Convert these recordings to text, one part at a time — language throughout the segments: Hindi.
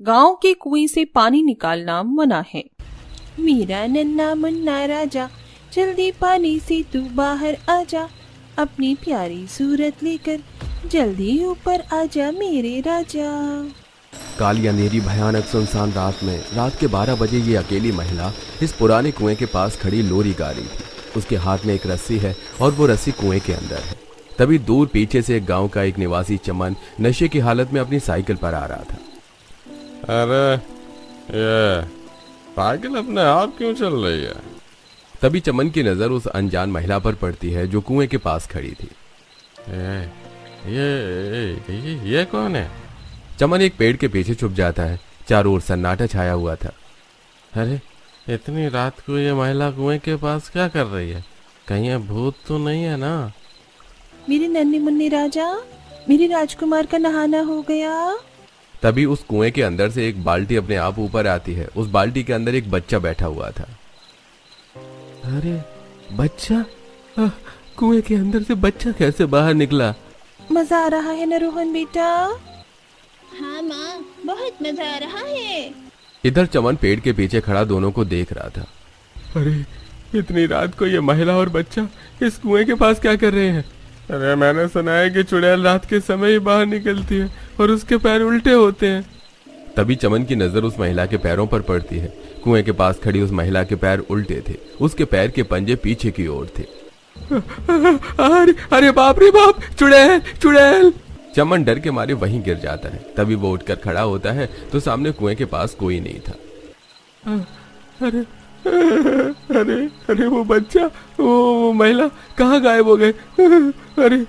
गांव के कुएं से पानी निकालना मना है। मेरा नन्ना मुन्ना राजा, जल्दी पानी से तू बाहर आजा, अपनी प्यारी सूरत लेकर जल्दी ऊपर आजा मेरे राजा। काली अंधेरी भयानक सुनसान रात में रात के 12 बजे ये अकेली महिला इस पुराने कुएं के पास खड़ी लोरी गा रही थी। उसके हाथ में एक रस्सी है और वो रस्सी कुएं के अंदर है। तभी दूर पीछे से एक गांव का एक निवासी चमन नशे की हालत में अपनी साइकिल पर आ रहा था। अरे ये साइकिल अपने आप क्यों चल रही है? तभी चमन की नजर उस अनजान महिला पर पड़ती है जो कुएं के पास खड़ी थी। ये कौन है? चमन एक पेड़ के पीछे छुप जाता है। चारों ओर सन्नाटा छाया हुआ था। अरे इतनी रात को ये महिला कुएं के पास क्या कर रही है? कहीं ये भूत तो नहीं है ना? मेरे नन्हे मुन्ने राजा, मेरे राजकुमार का नहाना हो गया। तभी उस कुएं के अंदर से एक बाल्टी अपने आप ऊपर आती है। उस बाल्टी के अंदर एक बच्चा बैठा हुआ था। अरे बच्चा? कुएं के अंदर से बच्चा कैसे बाहर निकला? मजा आ रहा है ना रोहन बेटा? हाँ माँ, बहुत मजा आ रहा है। इधर चमन पेड़ के पीछे खड़ा दोनों को देख रहा था। अरे इतनी रात को ये महिला और बच्चा इस कुएं के पास क्या कर रहे हैं? अरे मैंने सुना है कि चुड़ैल रात के समय ही बाहर निकलती है और उसके पैर उल्टे होते हैं। तभी चमन की नजर उस महिला के पैरों पर पड़ती है। कुएं के पास खड़ी उस महिला के पैर उल्टे थे। उसके पैर के पंजे पीछे की ओर थे। अरे बाप रे बाप, चुड़ैल चुड़ैल! चमन डर के मारे वहीं गिर जाता है। तभी वो उठकर खड़ा होता है तो सामने कुएं के पास कोई नहीं था। अरे अरे अरे वो बच्चा, वो महिला कहाँ गायब हो गए? अरे!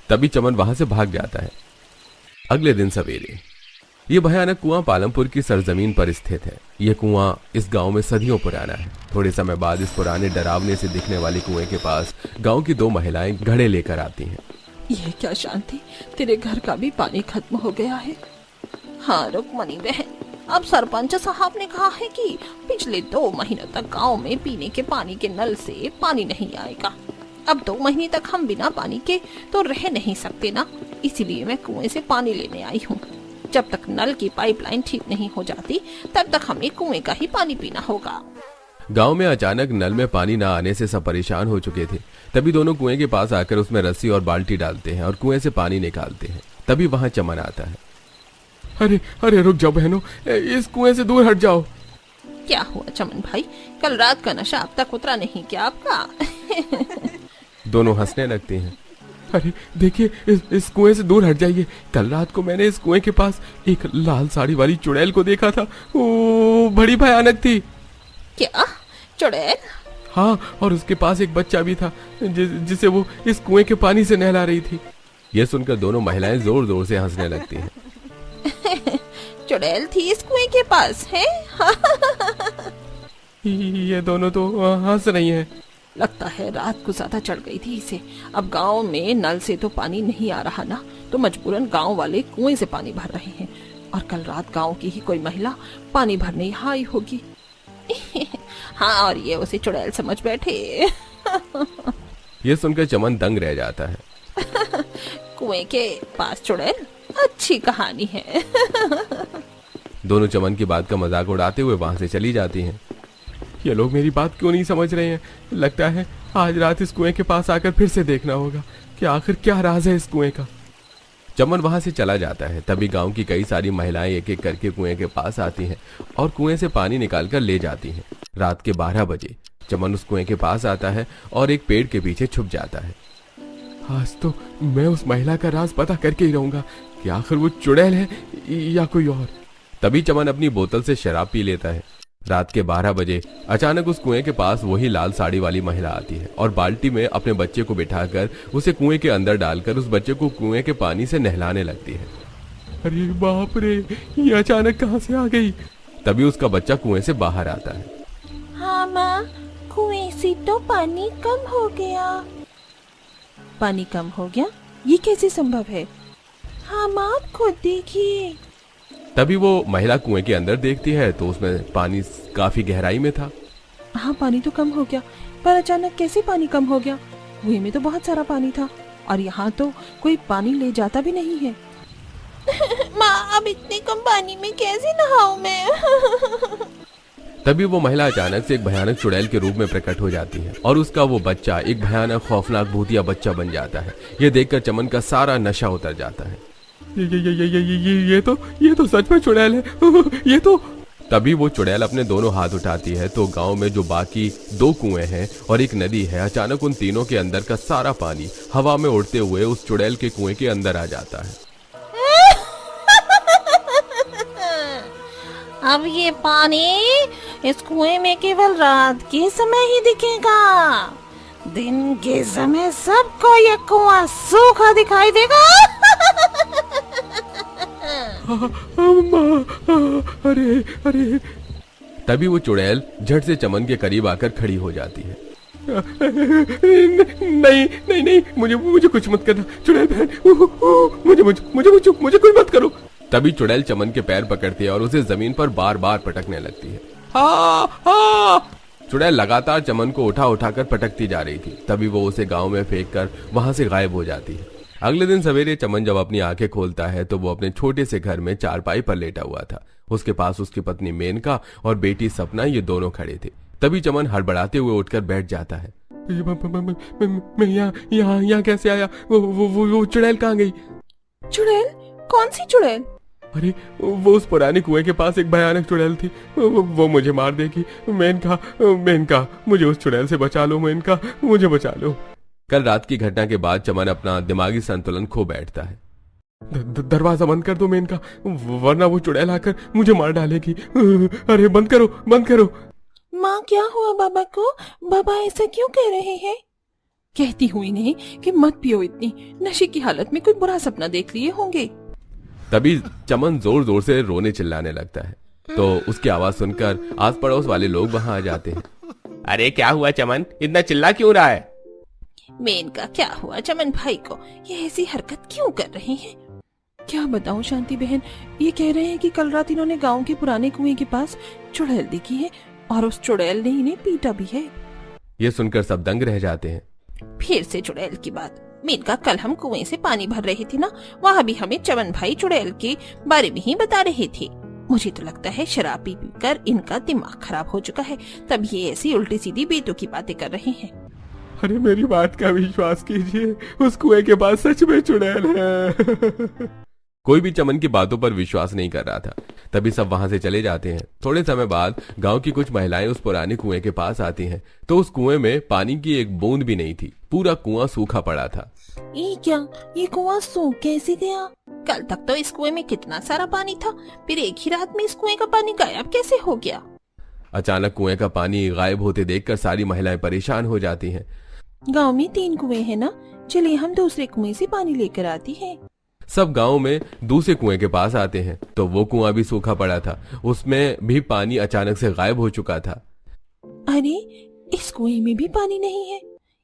तभी चमन वहां से भाग जाता है। अगले दिन सवेरे ये भयानक कुआं पालमपुर की सरजमीन पर स्थित है। यह कुआं इस गांव में सदियों पुराना है। थोड़े समय बाद इस पुराने डरावने से दिखने वाले कुएं के पास गांव की 2 महिलाएं घड़े लेकर आती हैं। यह क्या शांति, तेरे घर का भी पानी खत्म हो गया है। हाँ रुक्मणी बहन, अब सरपंच साहब ने कहा है कि पिछले 2 महीनों तक गांव में पीने के पानी के नल से पानी नहीं आएगा। अब 2 महीने तक हम बिना पानी के तो रह नहीं सकते ना, इसीलिए मैं कुएं से पानी लेने आई हूँ। जब तक नल की पाइपलाइन ठीक नहीं हो जाती तब तक हमें कुएं का ही पानी पीना होगा। गांव में अचानक नल में पानी न आने से सब परेशान हो चुके थे। तभी दोनों कुएं के पास आकर उसमें रस्सी और बाल्टी डालते हैं और कुएं से पानी निकालते हैं। तभी वहां चमन आता है। अरे अरे रुक जाओ बहनों, इस कुएं से दूर हट जाओ। क्या हुआ चमन भाई, कल रात का नशा अब तक उतरा नहीं क्या आपका? दोनों हंसने लगते हैं। अरे देखिए, इस कुएं से दूर हट जाइए। कल रात को मैंने इस कुएं के पास एक लाल साड़ी वाली चुड़ैल को देखा था। वो बड़ी भयानक थी। क्या चुड़ैल? हाँ, और उसके पास एक बच्चा भी था जिसे वो इस कुएं के पानी से नहला रही थी। यह सुनकर दोनों महिलाएं जोर जोर से हंसने लगती हैं। चुड़ैल थी इस कुएं के पास है? ये दोनों तो हंस रही हैं। लगता है रात को ज्यादा चढ़ गई थी इसे। अब गांव में नल से तो पानी नहीं आ रहा ना, तो मजबूरन गांव वाले कुएं से पानी भर रहे हैं। और कल रात गांव की ही कोई महिला पानी भरने यहाँ आई होगी। हाँ, और ये उसे चुड़ैल समझ बैठे। ये सुनकर चमन दंग रह जाता है। कुएं के पास चुड़ैल, अच्छी कहानी है। दोनों चमन की बात का मजाक उड़ाते हुए वहां से चली जाती हैं। ये लोग मेरी बात क्यों नहीं समझ रहे हैं? लगता है आज रात इस कुएं के पास आकर फिर से देखना होगा कि आखिर क्या राज है इस कुएं का। चमन वहां से चला जाता है। तभी गांव की कई सारी महिलाएं एक एक करके कुएं के पास आती हैं और कुएं से पानी निकालकर ले जाती हैं। रात के 12 बजे चमन उस कुएं के पास आता है और एक पेड़ के पीछे छुप जाता है। आज तो मैं उस महिला का राज पता करके ही रहूंगा कि आखिर वो चुड़ैल है या कोई और। तभी चमन अपनी बोतल से शराब पी लेता है। रात के 12 बजे अचानक उस कुएं के पास वही लाल साड़ी वाली महिला आती है और बाल्टी में अपने बच्चे को बिठाकर उसे कुएं के अंदर डालकर उस बच्चे को कुएं के पानी से नहलाने लगती है। अरे बाप रे, ये अचानक कहां से आ गई? तभी उसका बच्चा कुएं से बाहर आता है। हाँ माँ, कुएं से तो पानी कम हो गया। पानी कम हो गया? ये कैसे संभव है? हाँ माँ, आप खुद देखिए। तभी वो महिला कुएं के अंदर देखती है तो उसमें पानी काफी गहराई में था। हाँ, पानी तो कम हो गया, पर अचानक कैसे पानी कम हो गया? कुएं में तो बहुत सारा पानी था और यहाँ तो कोई पानी ले जाता भी नहीं है। माँ अब इतने कम पानी में कैसे नहाऊं मैं? तभी वो महिला अचानक से एक भयानक चुड़ैल के रूप में प्रकट हो जाती है और उसका वो बच्चा एक भयानक खौफनाक भूतिया बच्चा बन जाता है। ये देखकर चमन का सारा नशा उतर जाता है। ये तो सच में चुड़ैल है। ये तो तभी वो चुड़ैल अपने दोनों हाथ उठाती है तो गांव में जो बाकी 2 कुएं हैं और एक नदी है, अचानक उन तीनों के अंदर का सारा पानी हवा में उड़ते हुए उस चुड़ैल के कुएं के अंदर आ जाता है। अब ये पानी इस कुएं में केवल रात के समय ही दिखेगा। दिन के समय सबको ये कुआं सूखा दिखाई देगा। अरे तभी वो चुड़ैल झट से चमन के करीब आकर खड़ी हो जाती है। नहीं, मुझे कुछ मत करना चुड़ैल बहन। मुझे कुछ मत करो। तभी चुड़ैल चमन के पैर पकड़ती है और उसे जमीन पर बार बार पटकने लगती है। चुड़ैल लगातार चमन को उठाकर पटकती जा रही थी। तभी वो उसे गांव में फेंक कर वहां से गायब हो जाती है। अगले दिन सवेरे चमन जब अपनी आंखें खोलता है तो वो अपने छोटे से घर में चारपाई पर लेटा हुआ था। उसके पास उसकी पत्नी मेनका और बेटी सपना, ये दोनों खड़े थे। तभी चमन हड़बड़ाते हुए उठकर बैठ जाता है। मैं यहाँ कैसे आया? वो चुड़ैल कहाँ गई? चुड़ैल? कौन सी चुड़ैल? अरे वो उस पुराने कुएं के पास एक भयानक चुड़ैल थी। वो मुझे मार देगी। मेनका मुझे उस चुड़ैल से बचा लो। मेनका मुझे बचा लो। कल रात की घटना के बाद चमन अपना दिमागी संतुलन खो बैठता है। दरवाजा बंद कर दो मेनका, वरना वो चुड़ैल आकर मुझे मार डालेगी। अरे बंद करो। माँ क्या हुआ बाबा को? बाबा ऐसा क्यों कह रहे हैं? कहती हुई नहीं कि मत पियो इतनी, नशे की हालत में कोई बुरा सपना देख लिए होंगे। तभी चमन जोर जोर से रोने चिल्लाने लगता है तो उसकी आवाज सुनकर आस पड़ोस वाले लोग वहां आ जाते हैं। अरे क्या हुआ चमन, इतना चिल्ला क्यों रहा है? मेनका क्या हुआ चमन भाई को? ये ऐसी हरकत क्यों कर रहे हैं? क्या बताऊं शांति बहन, ये कह रहे हैं कि कल रात इन्होंने गांव के पुराने कुएं के पास चुड़ैल देखी है और उस चुड़ैल ने इन्हें पीटा भी है। ये सुनकर सब दंग रह जाते हैं। फिर से चुड़ैल की बात। मेनका कल हम कुएं से पानी भर रहे थे ना, वहाँ भी हमें चमन भाई चुड़ैल के बारे में ही बता रहे थे। मुझे तो लगता है शराब पी कर इनका दिमाग खराब हो चुका है, तब ये ऐसी उल्टी सीधी बेतुकी की बातें कर रहे हैं। अरे मेरी बात का विश्वास कीजिए, उस कुएं के पास सच में चुड़ैल है। कोई भी चमन की बातों पर विश्वास नहीं कर रहा था। तभी सब वहां से चले जाते हैं। थोड़े समय बाद गांव की कुछ महिलाएं उस पुराने कुएं के पास आती हैं तो उस कुएं में पानी की एक बूंद भी नहीं थी। पूरा कुआं सूखा पड़ा था। ये क्या? ये कुआं सूख कैसे गया? कल तक तो इस कुएं में कितना सारा पानी था, फिर एक ही रात में इस कुएं का पानी गायब कैसे हो गया? अचानक कुएं का पानी गायब होते देखकर सारी महिलाएं परेशान हो जाती हैं। गांव में 3 कुएं हैं ना, चलिए हम दूसरे कुएं से पानी लेकर आती हैं। सब गांव में दूसरे कुएं के पास आते हैं तो वो कुआं भी सूखा पड़ा था। उसमें भी पानी अचानक से गायब हो चुका था। अरे इस कुएं में भी पानी नहीं है।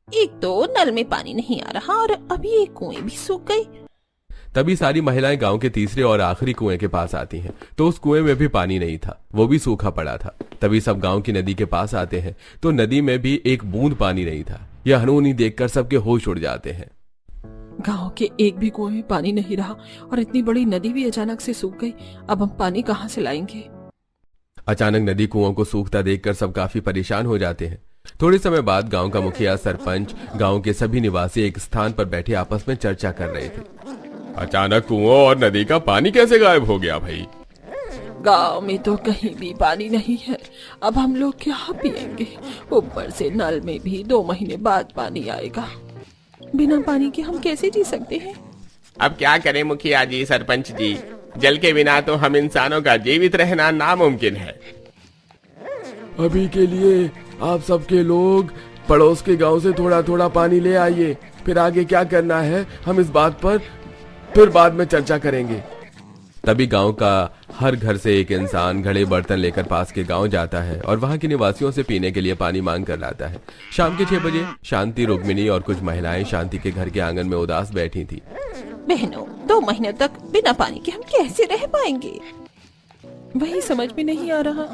एक तो नल में पानी नहीं आ रहा और अभी एक कुएं भी सूख गई। तभी सारी महिलाएं गांव के तीसरे और आखिरी कुएं के पास आती हैं तो उस कुएं में भी पानी नहीं था, वो भी सूखा पड़ा था। तभी सब गांव की नदी के पास आते हैं तो नदी में भी एक बूंद पानी नहीं था। यह अनहोनी देखकर सबके होश उड़ जाते हैं। गांव के एक भी कुएं में पानी नहीं रहा और इतनी बड़ी नदी भी अचानक से सूख गई। अब हम पानी कहां से लाएंगे? अचानक नदी कुओं को सूखता देखकर सब काफी परेशान हो जाते हैं। थोड़े समय बाद गांव का मुखिया, सरपंच, गांव के सभी निवासी एक स्थान पर बैठे आपस में चर्चा कर रहे थे। अचानक कुओं और नदी का पानी कैसे गायब हो गया भाई? गांव में तो कहीं भी पानी नहीं है, अब हम लोग क्या पिएंगे? ऊपर से नल में भी 2 महीने बाद पानी आएगा। बिना पानी के हम कैसे जी सकते हैं? अब क्या करें मुखिया जी, सरपंच जी, जल के बिना तो हम इंसानों का जीवित रहना नामुमकिन है। अभी के लिए आप सबके लोग पड़ोस के गांव से थोड़ा थोड़ा पानी ले आइए, फिर आगे क्या करना है हम इस बात पर फिर बाद में चर्चा करेंगे। तभी गांव का हर घर से एक इंसान घड़े बर्तन लेकर पास के गांव जाता है और वहां के निवासियों से पीने के लिए पानी मांग कर लाता है। शाम के 6 बजे शांति, रुक्मिणी और कुछ महिलाएं शांति के घर के आंगन में उदास बैठी थी। बहनों, 2 महीने तक बिना पानी के हम कैसे रह पाएंगे? वही समझ में नहीं आ रहा।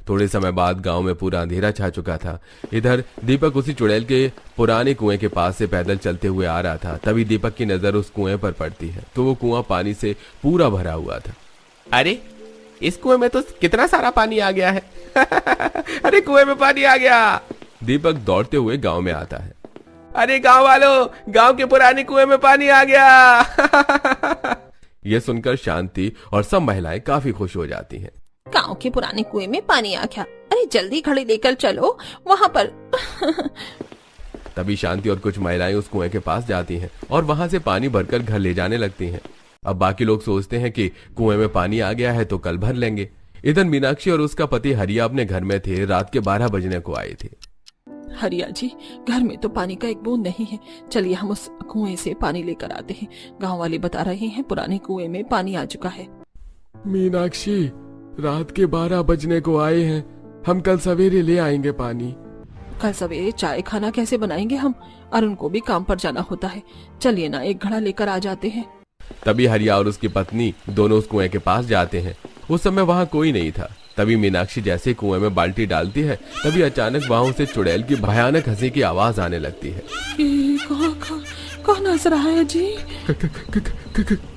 थोड़े समय बाद गांव में पूरा अंधेरा छा चुका था। इधर दीपक उसी चुड़ैल के पुराने कुएं के पास से पैदल चलते हुए आ रहा था। तभी दीपक की नजर उस कुएं पर पड़ती है तो वो कुआं पानी से पूरा भरा हुआ था। अरे इस कुएं में तो कितना सारा पानी आ गया है। अरे कुएं में पानी आ गया। दीपक दौड़ते हुए गांव में आता है। अरे गांव वालों, गांव के पुराने कुएं में पानी आ गया। यह सुनकर शांति और सब महिलाएं काफी खुश हो जाती हैं। गांव के पुराने कुएं में पानी आ गया। अरे जल्दी घड़ी लेकर चलो वहाँ पर। तभी शांति और कुछ महिलाएं उस कुएं के पास जाती हैं और वहां से पानी भरकर घर ले जाने लगती हैं। अब बाकी लोग सोचते हैं कि कुएं में पानी आ गया है तो कल भर लेंगे। इधर मीनाक्षी और उसका पति हरिया अपने घर में थे। रात के 12 बजने को आए थे। हरिया जी, घर में तो पानी का एक बूंद नहीं है, चलिए हम उस कुएं से पानी लेकर आते हैं। गांव वाले बता रहे हैं पुराने कुएं में पानी आ चुका है। मीनाक्षी, रात के 12 बजने को आए हैं, हम कल सवेरे ले आएंगे पानी। कल सवेरे चाय खाना कैसे बनाएंगे हम? अरुण को भी काम पर जाना होता है। चलिए ना, एक घड़ा लेकर आ जाते हैं। तभी हरिया और उसकी पत्नी दोनों उस कुएं के पास जाते हैं। उस समय वहां कोई नहीं था। तभी मीनाक्षी जैसे कुएं में बाल्टी डालती है तभी अचानक वहां से चुड़ैल की भयानक हंसी की आवाज आने लगती है। कौन हंस रहा है जी?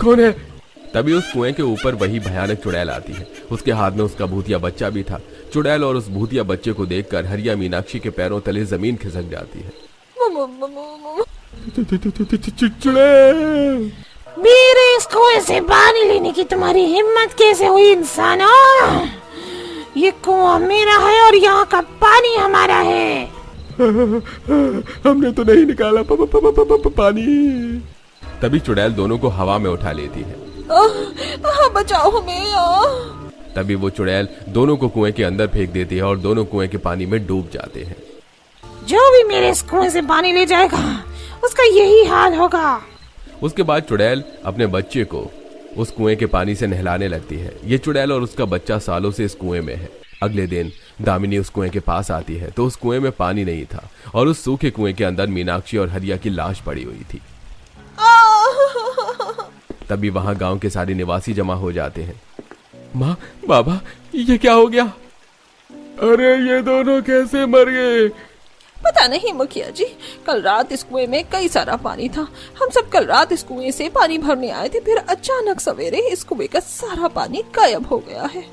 कौन है? तभी उस कुएं के ऊपर वही भयानक चुड़ैल आती है। उसके हाथ में उसका भूतिया बच्चा भी था। चुड़ैल और उस भूतिया बच्चे को देखकर हरिया मीनाक्षी के पैरों तले जमीन खिसक जाती है। चुड़ैल, मेरे इस कुएं से पानी लेने की तुम्हारी हिम्मत कैसे हुई इंसानों? ये कुआं मेरा है और यहाँ का पानी हमारा है। हमने तो नहीं निकाला पानी। तभी चुड़ैल दोनों को हवा में उठा लेती है। बचाओ हमें। तभी वो चुड़ैल दोनों को कुएं के अंदर फेंक देती है और दोनों कुएं के पानी में डूब जाते हैं। जो भी मेरे इस कुएं से पानी ले जाएगा उसका यही हाल होगा। उसके बाद चुड़ैल अपने बच्चे को उस कुएं के पानी से नहलाने लगती है। ये चुड़ैल और उसका बच्चा सालों से इस कुएं में है। अगले दिन दामिनी उस कुएं के पास आती है तो उस कुएं में पानी नहीं था और उस सूखे कुएं के अंदर मीनाक्षी और हरिया की लाश पड़ी हुई थी। तभी वहां गांव के सारे निवासी जमा हो जाते हैं। माँ, बाबा, ये क्या हो गया? अरे ये दोनों कैसे मर गए? पता नहीं मुखिया जी, कल रात इस कुएं में कई सारा पानी था। हम सब कल रात इस कुएं से पानी भरने आए थे, फिर अचानक सवेरे इस कुएं का सारा पानी गायब हो गया है।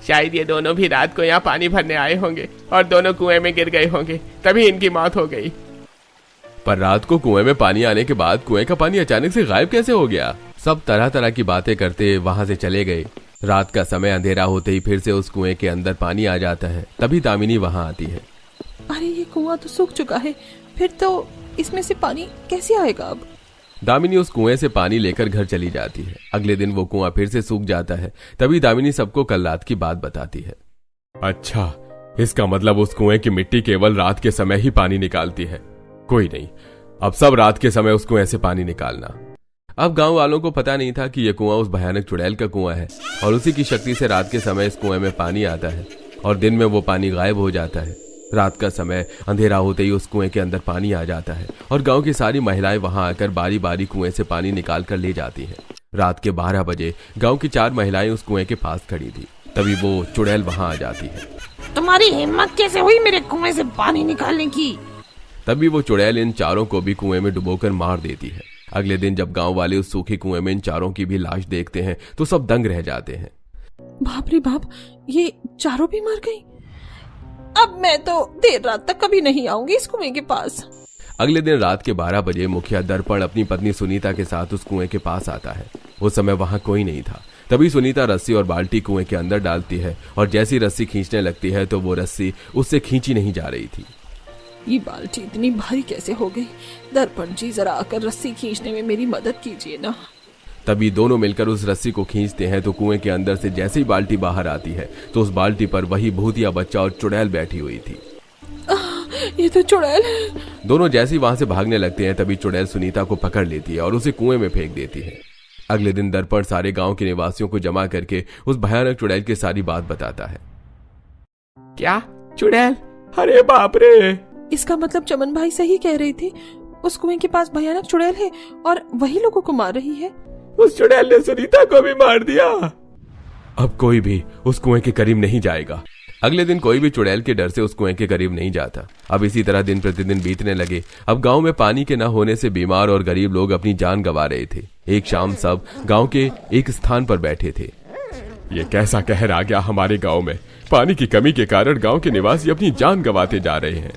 शायद ये दोनों भी रात को यहाँ पानी भरने आए होंगे और दोनों कुएं में गिर गए होंगे, तभी इनकी मौत हो गई। पर रात को कुएं में पानी आने के बाद कुएं का पानी अचानक से गायब कैसे हो गया? सब तरह तरह की बातें करते वहां से चले गए। रात का समय अंधेरा होते ही फिर से उस कुएं के अंदर पानी आ जाता है। तभी दामिनी वहां आती है। अरे ये कुआं तो सूख चुका है, फिर तो इसमें से पानी कैसे आएगा अब? दामिनी उस कुएं से पानी लेकर घर चली जाती है। अगले दिन वो कुआं फिर से सूख जाता है। तभी दामिनी सबको कल रात की बात बताती है। अच्छा, इसका मतलब उस कुएं की मिट्टी केवल रात के समय ही पानी निकालती है। कोई नहीं, अब सब रात के समय उस कुएं से पानी निकालना। अब गांव वालों को पता नहीं था कि यह कुआं उस भयानक चुड़ैल का कुआं है और उसी की शक्ति से रात के समय इस कुएं में पानी आता है और दिन में वो पानी गायब हो जाता है। रात का समय अंधेरा होते ही उस कुएं के अंदर पानी आ जाता है और गांव की सारी महिलाएं वहां आकर बारी बारी कुएं से पानी निकाल कर ले जाती हैं। रात के 12 बजे गांव की 4 महिलाएं उस कुएं के पास खड़ी थी। तभी वो चुड़ैल वहां आ जाती है। तुम्हारी हिम्मत कैसे हुई मेरे कुएं से पानी निकालने की? तभी वो चुड़ैल इन चारों को भी कुएं में डुबोकर मार देती है। अगले दिन जब गांव वाले उस सूखे कुएं में इन चारों की भी लाश देखते हैं तो सब दंग रह जाते हैं। बाप रे बाप, ये चारों भी मर गई। अब मैं तो देर रात तक कभी नहीं आऊंगी इस कुएं के पास। अगले दिन रात के 12 बजे मुखिया दर्पण अपनी पत्नी सुनीता के साथ उस कुएं के पास आता है। उस समय वहां कोई नहीं था। तभी सुनीता रस्सी और बाल्टी कुएं के अंदर डालती है और जैसी रस्सी खींचने लगती है तो वो रस्सी उससे खींची नहीं जा रही थी। ये बाल्टी इतनी भारी कैसे हो गई? दर्पण जी, जरा आकर रस्सी खींचने में मेरी मदद कीजिए ना। तभी दोनों मिलकर उस रस्सी को खींचते हैं तो कुएं के अंदर से जैसे ही बाल्टी बाहर आती है तो उस बाल्टी पर वही भूतिया बच्चा और चुड़ैल बैठी हुई थी। ये तो चुड़ैल है। दोनों जैसे ही वहां से भागने लगते हैं तभी चुड़ैल सुनीता को पकड़ लेती है और उसे कुएं में फेंक देती है। अगले दिन दर्पण सारे गांव के निवासियों को जमा करके उस भयानक चुड़ैल की सारी बात बताता है। क्या चुड़ैल? अरे बाप रे! इसका मतलब चमन भाई सही कह रहे थे, उस कुएं के पास भयानक चुड़ैल है और वही लोगों को मार रही है। उस चुड़ैल ने सुनीता को भी मार दिया। अब कोई भी उस कुएं के करीब नहीं जाएगा। अगले दिन कोई भी चुड़ैल के डर से उस कुएं के करीब नहीं जाता। अब इसी तरह दिन प्रतिदिन बीतने लगे। अब गांव में पानी के न होने से बीमार और गरीब लोग अपनी जान गंवा रहे थे। एक शाम सब गांव के एक स्थान पर बैठे थे। ये कैसा कहर आ गया हमारे गांव में। पानी की कमी के कारण गांव के निवासी अपनी जान गंवाते जा रहे हैं।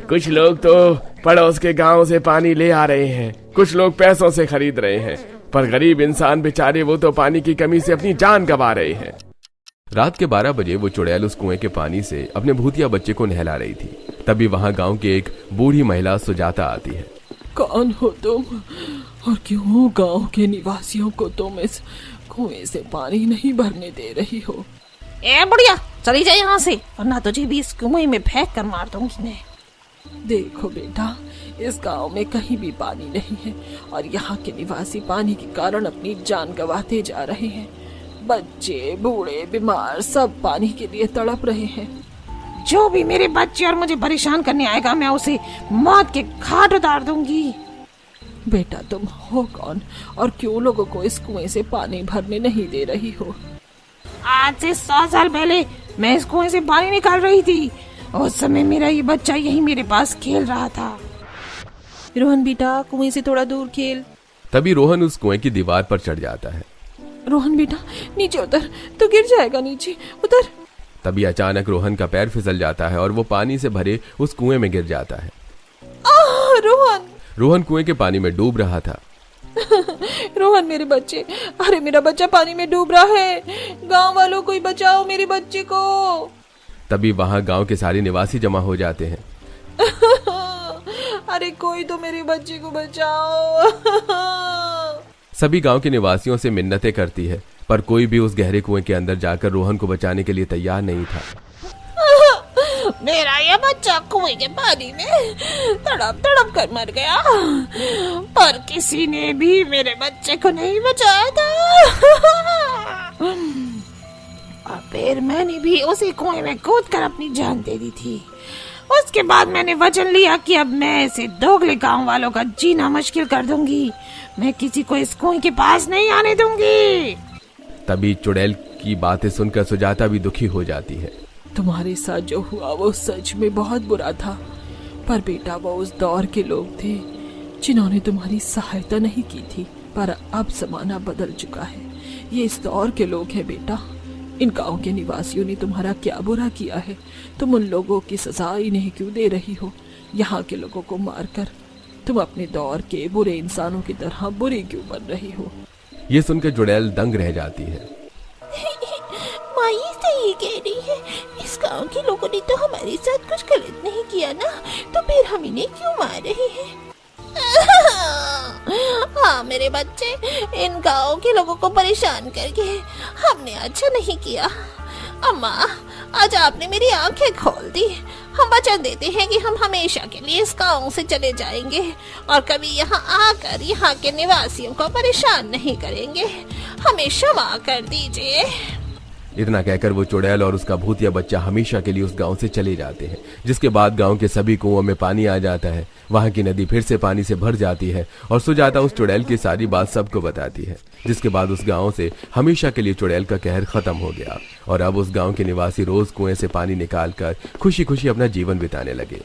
कुछ लोग तो पड़ोस के गांव से पानी ले आ रहे हैं, कुछ लोग पैसों से खरीद रहे हैं, पर गरीब इंसान बेचारे वो तो पानी की कमी से अपनी जान गंवा रहे हैं। रात के 12 बजे वो चुड़ैल उस कुएं के पानी से अपने भूतिया बच्चे को नहला रही थी। तभी वहां गांव की एक बूढ़ी महिला सुजाता आती है। कौन हो तुम और क्यों गांव के निवासियों को तुम इस कुएं से पानी नहीं भरने दे रही हो? ए बुढ़िया, चली जाए यहाँ से, वरना तुझे भी इस कुएं में फेंक कर मार दूंगी मैं। देखो बेटा, इस गांव में कहीं भी पानी नहीं है और यहाँ के निवासी पानी के कारण अपनी जान गंवाते जा रहे हैं। बच्चे, बूढ़े, बीमार सब पानी के लिए तड़प रहे हैं। जो भी मेरे बच्चे और मुझे परेशान करने आएगा मैं उसे मौत के घाट उतार दूंगी। बेटा, तुम हो कौन और क्यों लोगों को इस कुएं से पानी भरने नहीं दे रही हो? आज से 100 साल पहले मैं इस कुएं से पानी निकाल रही थी। उस समय मेरा ये बच्चा यही मेरे पास खेल रहा था। रोहन बेटा, कुएं से थोड़ा दूर खेल। तभी रोहन उस कुएं की दीवार पर चढ़ जाता है। रोहन बेटा, नीचे उतर, तो गिर जाएगा, नीचे उतर। तभी अचानक रोहन का पैर फिसल जाता है और वो पानी से भरे उस कुएं में गिर जाता है। रोहन! रोहन कुएं के पानी में डूब रहा था। रोहन, मेरे बच्चे, अरे मेरा बच्चा पानी में डूब रहा है। गांव वालों, कोई बचाओ मेरे बच्चे को। तभी वहां गांव के सारे निवासी जमा हो जाते हैं। अरे कोई तो मेरे बच्चे को बचाओ। सभी गांव के निवासियों से मिन्नतें करती है, पर कोई भी उस गहरे कुएं के अंदर जाकर रोहन को बचाने के लिए तैयार नहीं था। मेरा ये बच्चा कुएं के पानी में तड़प तड़प कर मर गया, पर किसी ने भी मेरे बच्चे को नहीं बचाया था। और फिर मैंने भी उसी कुएं में कूदकर अपनी जान दे दी थी। उसके बाद मैंने वचन लिया कि अब मैं इसे दोगले गांव वालों का जीना मुश्किल कर दूंगी। मैं किसी को इस कुएं के पास नहीं आने दूंगी। तभी चुड़ैल की बातें सुनकर सुजाता भी दुखी हो जाती है। तुम्हारे साथ जो हुआ वो सच में बहुत बुरा था, पर बेटा वो उस दौर के लोग थे जिन्होंने तुम्हारी सहायता नहीं की थी। पर अब जमाना बदल चुका है, ये इस दौर के लोग हैं बेटा। इन गांव के निवासियों ने तुम्हारा क्या बुरा किया है? तुम उन लोगों की सजा इन्हें क्यों दे रही हो? यहाँ के लोगों को मारकर तुम अपने दौर के बुरे इंसानों की तरह बुरी क्यों बन रही हो? ये सुनकर चुड़ैल दंग रह जाती है। माँ ये सही कह रही है, इस गांव के लोगों ने तो हमारे साथ कुछ गलत नहीं किया ना, तो फिर हम इन्हें क्यों मार रहे हैं? हाँ मेरे बच्चे, इन गांव के लोगों को परेशान करके हमने अच्छा नहीं किया। अम्मा, आज आपने मेरी आंखें खोल दी। हम वचन देते हैं कि हम हमेशा के लिए इस गांव से चले जाएंगे और कभी यहाँ आकर यहाँ के निवासियों को परेशान नहीं करेंगे। हमें क्षमा कर दीजिए। इतना कहकर वो चुड़ैल और उसका भूतिया बच्चा हमेशा के लिए उस गांव से चले जाते हैं। जिसके बाद गांव के सभी कुओं में पानी आ जाता है। वहां की नदी फिर से पानी से भर जाती है और सुजाता उस चुड़ैल की सारी बात सबको बताती है। जिसके बाद उस गांव से हमेशा के लिए चुड़ैल का कहर खत्म हो गया और अब उस गांव के निवासी रोज कुएं से पानी निकालकर खुशी खुशी अपना जीवन बिताने लगे।